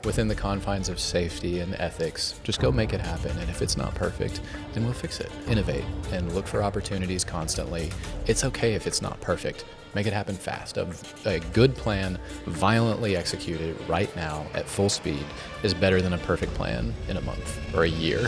Within the confines of safety and ethics, just go make it happen. And if it's not perfect, then we'll fix it. Innovate and look for opportunities constantly. It's okay if it's not perfect. Make it happen fast. A good plan, violently executed right now at full speed, is better than a perfect plan in a month or a year.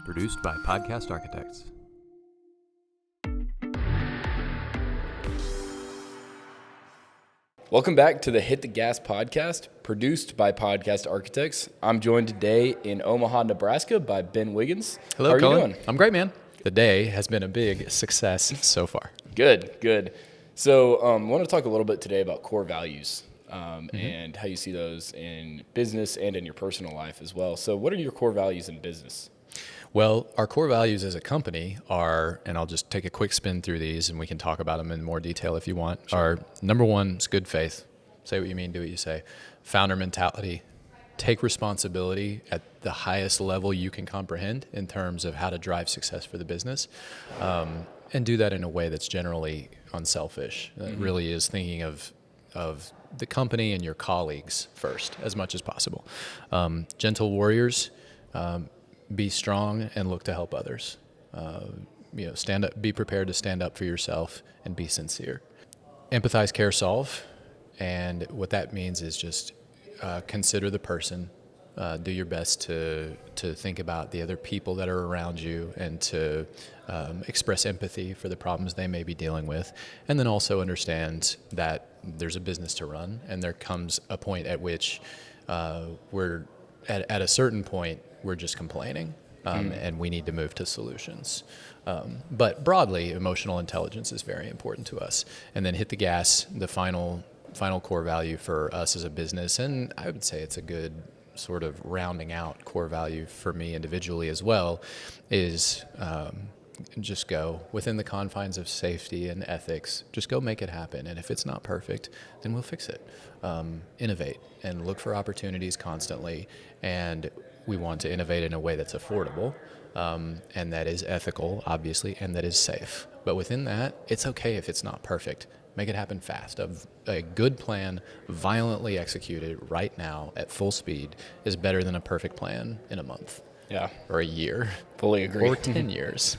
Produced by Podcast Architects. Welcome back to the Hit the Gas podcast, produced by Podcast Architects. I'm joined today in Omaha, Nebraska by Ben Wiggins. Hello, How are Cullen. you doing? I'm great, man. The day has been a big success so far. Good. So I want to talk a little bit today about core values and how you see those in business and in your personal life as well. So what are your core values in business? Well, our core values as a company are, and I'll just take a quick spin through these and we can talk about them in more detail if you want. Sure. Our number one is good faith. Say what you mean, do what you say. Founder mentality. Take responsibility at the highest level you can comprehend in terms of how to drive success for the business, and do that in a way that's generally unselfish. That really is thinking of the company and your colleagues first as much as possible. Gentle warriors. Be strong and look to help others. Stand up. Be prepared to stand up for yourself and be sincere. Empathize, care, solve, and what that means is just consider the person. Do your best to think about the other people that are around you and to express empathy for the problems they may be dealing with, and then also understand that there's a business to run, and there comes a point at which we're at a certain point. We're just complaining, and we need to move to solutions. But broadly, emotional intelligence is very important to us. And then hit the gas, the final core value for us as a business, and I would say it's a good sort of rounding out core value for me individually as well, is just go within the confines of safety and ethics. Just go make it happen. And if it's not perfect, then we'll fix it. Innovate and look for opportunities constantly. And we want to innovate in a way that's affordable, and that is ethical, obviously, and that is safe. But within that, it's okay if it's not perfect. Make it happen fast. A good plan, violently executed right now at full speed, is better than a perfect plan in a month. Yeah. Or a year. Fully agree. Or 10 years.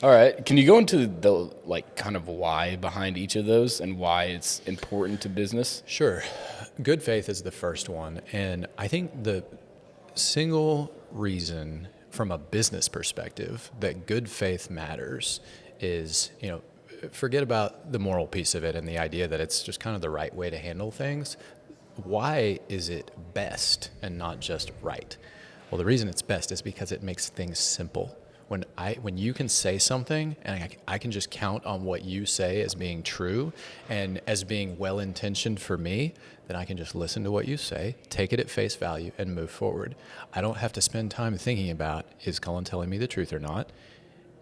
All right. Can you go into the kind of why behind each of those and why it's important to business? Sure. Good faith is the first one. And I think the single reason from a business perspective that good faith matters is, forget about the moral piece of it and the idea that it's just kind of the right way to handle things. Why is it best and not just right? Well, the reason it's best is because it makes things simple. When you can say something and I can just count on what you say as being true and as being well-intentioned for me, then I can just listen to what you say, take it at face value, and move forward. I don't have to spend time thinking about, is Cullen telling me the truth or not?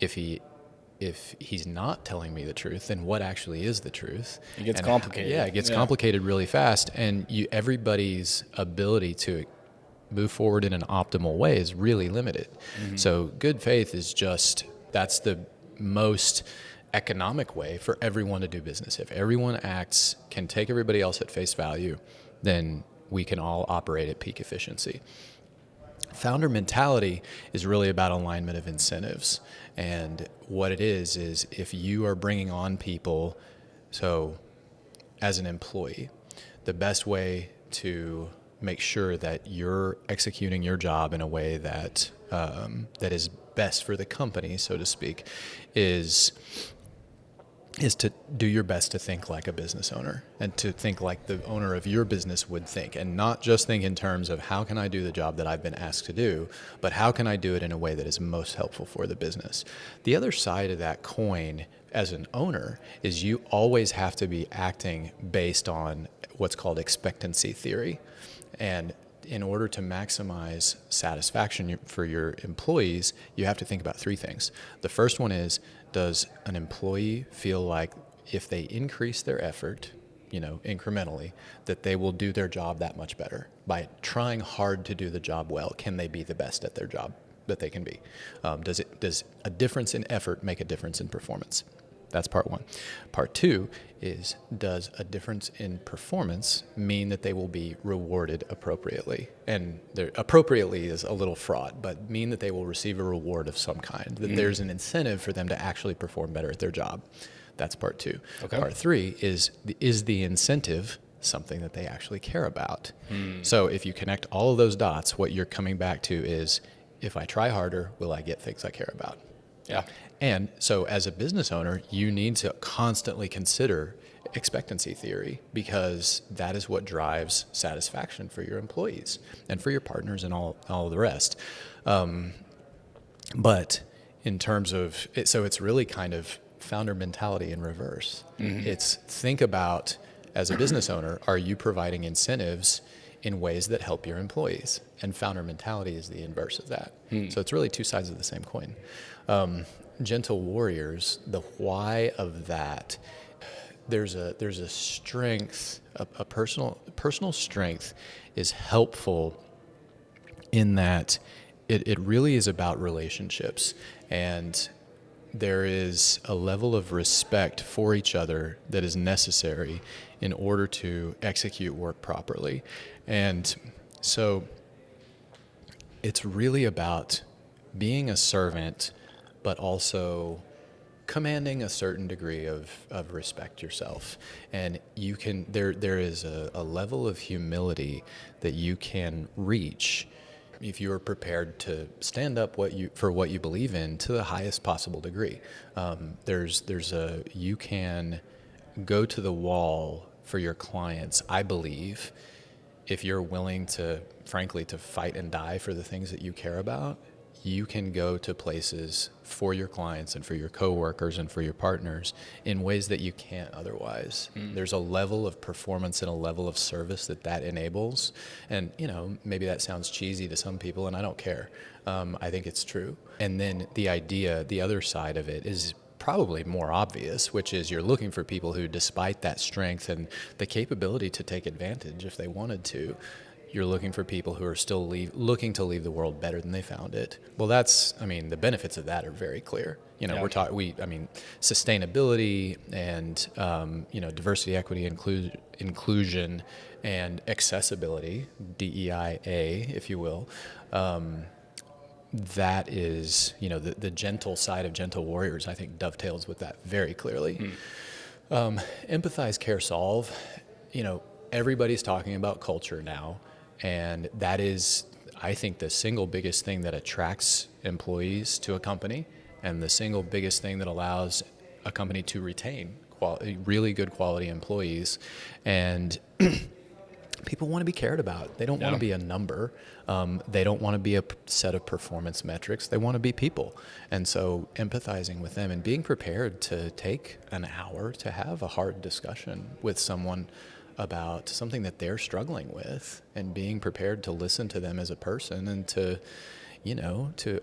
If he's not telling me the truth, then what actually is the truth? It gets complicated. It gets complicated really fast, and everybody's ability to move forward in an optimal way is really limited. So good faith is that's the most economic way for everyone to do business. If everyone can take everybody else at face value, then we can all operate at peak efficiency. Founder mentality is really about alignment of incentives. And what it is if you are bringing on people, so as an employee, the best way to make sure that you're executing your job in a way that that is best for the company, so to speak, is to do your best to think like a business owner and to think like the owner of your business would think, and not just think in terms of how can I do the job that I've been asked to do, but how can I do it in a way that is most helpful for the business. The other side of that coin as an owner is you always have to be acting based on what's called expectancy theory. And in order to maximize satisfaction for your employees, you have to think about three things. The first one is, does an employee feel like if they increase their effort, incrementally, that they will do their job that much better? By trying hard to do the job well, can they be the best at their job that they can be? Does a difference in effort make a difference in performance? That's part one. Part two is, does a difference in performance mean that they will be rewarded appropriately? And appropriately is a little fraught, but mean that they will receive a reward of some kind, that there's an incentive for them to actually perform better at their job. That's part two. Okay. Part three is the incentive something that they actually care about? So if you connect all of those dots, what you're coming back to is, if I try harder, will I get things I care about? Yeah. And so as a business owner, you need to constantly consider expectancy theory, because that is what drives satisfaction for your employees and for your partners and all the rest. But in terms of it, so it's really kind of founder mentality in reverse. It's, think about, as a business owner, are you providing incentives in ways that help your employees? And founder mentality is the inverse of that. So it's really two sides of the same coin. Gentle warriors, the why of that, there's a strength, a personal strength is helpful in that it really is about relationships, and there is a level of respect for each other that is necessary in order to execute work properly. And so it's really about being a servant, but also commanding a certain degree of respect yourself. And you can, there is a level of humility that you can reach if you are prepared to stand up for what you believe in to the highest possible degree. You can go to the wall for your clients, I believe, if you're willing to, frankly, to fight and die for the things that you care about. You can go to places for your clients and for your coworkers and for your partners in ways that you can't otherwise. There's a level of performance and a level of service that enables. And, maybe that sounds cheesy to some people, and I don't care. I think it's true. And then the other side of it is probably more obvious, which is you're looking for people who, despite that strength and the capability to take advantage if they wanted to, you're looking for people who are still looking to leave the world better than they found it. Well, the benefits of that are very clear. We're talking, sustainability and, diversity, equity, inclusion, and accessibility, DEIA, if you will. That is, the gentle side of Gentle Warriors, I think, dovetails with that very clearly. Empathize, care, solve. Everybody's talking about culture now. And that is, I think, the single biggest thing that attracts employees to a company, and the single biggest thing that allows a company to retain really good quality employees. And people want to be cared about. They don't want to be a number. They don't want to be a set of performance metrics. They want to be people. And so empathizing with them and being prepared to take an hour to have a hard discussion with someone about something that they're struggling with, and being prepared to listen to them as a person, and to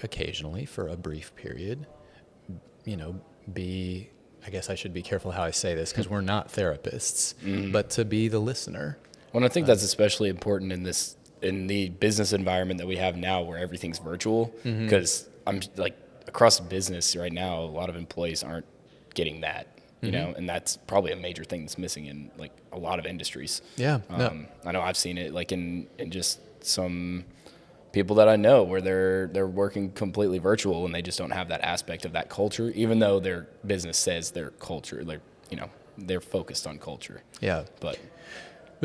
occasionally, for a brief period, I guess I should be careful how I say this, because we're not therapists, but to be the listener. Well, I think that's especially important in the business environment that we have now, where everything's virtual, because I'm like, across business right now, a lot of employees aren't getting that. And that's probably a major thing that's missing in like a lot of industries. Yeah. I know I've seen it like in just some people that I know where they're working completely virtual, and they just don't have that aspect of that culture, even though their business says their culture, they're focused on culture. Yeah. But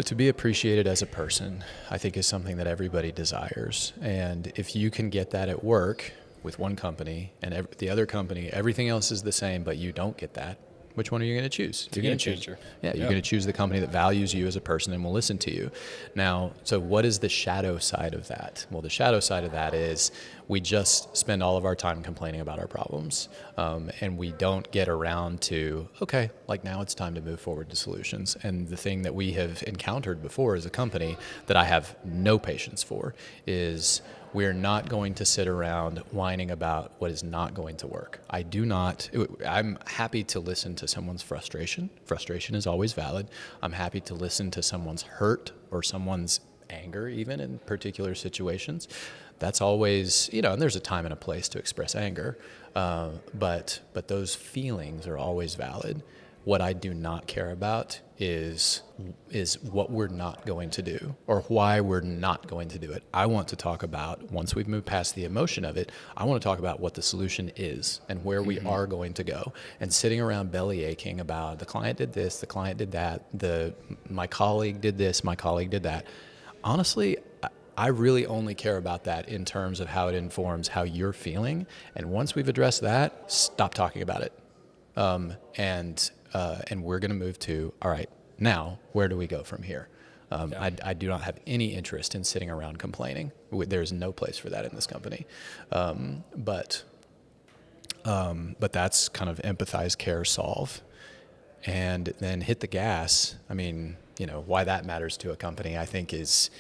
to be appreciated as a person, I think, is something that everybody desires. And if you can get that at work with one company, and the other company, everything else is the same, but you don't get that, which one are you going to choose? You're going to choose. You're going to choose the company that values you as a person and will listen to you. Now, so what is the shadow side of that? Well, the shadow side of that is we just spend all of our time complaining about our problems, and we don't get around to, okay, like now it's time to move forward to solutions. And the thing that we have encountered before as a company that I have no patience for is, we're not going to sit around whining about what is not going to work. I'm happy to listen to someone's frustration. Frustration is always valid. I'm happy to listen to someone's hurt or someone's anger even in particular situations. That's always, and there's a time and a place to express anger, but those feelings are always valid. What I do not care about is what we're not going to do or why we're not going to do it. I want to talk about, once we've moved past the emotion of it, I want to talk about what the solution is and where we are going to go. And sitting around belly aching about the client did this, the client did that, my colleague did this, my colleague did that. Honestly, I really only care about that in terms of how it informs how you're feeling. And once we've addressed that, stop talking about it. And we're going to move to, all right, now where do we go from here? I do not have any interest in sitting around complaining. There's no place for that in this company. But that's kind of empathize, care, solve, and then hit the gas. I mean, why that matters to a company, I think is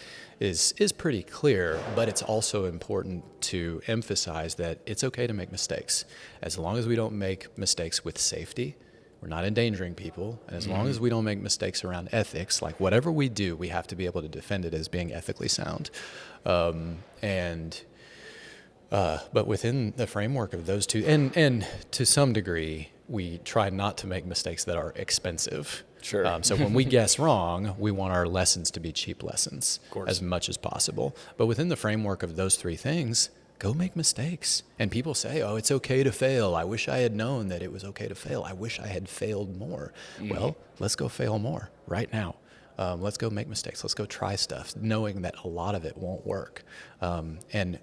pretty clear, but it's also important to emphasize that it's okay to make mistakes. As long as we don't make mistakes with safety, we're not endangering people. And as long as we don't make mistakes around ethics, like whatever we do, we have to be able to defend it as being ethically sound. But within the framework of those two, and to some degree, we try not to make mistakes that are expensive. Sure. So when we guess wrong, we want our lessons to be cheap lessons as much as possible. But within the framework of those three things, go make mistakes. And people say, oh, it's okay to fail. I wish I had known that it was okay to fail. I wish I had failed more. Well, let's go fail more right now. Let's go make mistakes. Let's go try stuff, knowing that a lot of it won't work. And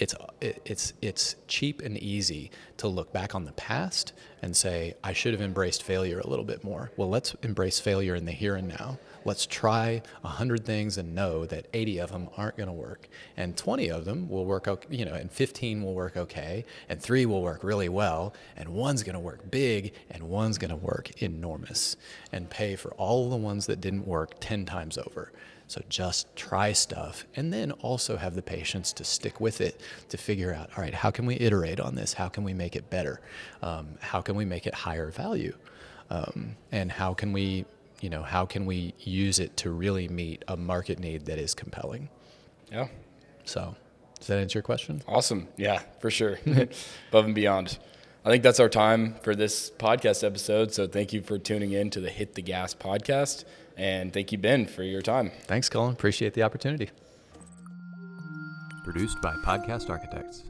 it's cheap and easy to look back on the past and say, I should have embraced failure a little bit more. Well, let's embrace failure in the here and now. Let's try 100 things and know that 80 of them aren't going to work, and 20 of them will work, and 15 will work okay, and 3 will work really well, and 1's going to work big, and 1's going to work enormous, and pay for all the ones that didn't work 10 times over. So just try stuff, and then also have the patience to stick with it, to figure out, all right, how can we iterate on this? How can we make it better? How can we make it higher value? And how can we use it to really meet a market need that is compelling? Yeah. So does that answer your question? Awesome. Yeah, for sure. Above and beyond. I think that's our time for this podcast episode. So thank you for tuning in to the Hit the Gas podcast. And thank you, Ben, for your time. Thanks, Cullen. Appreciate the opportunity. Produced by Podcast Architects.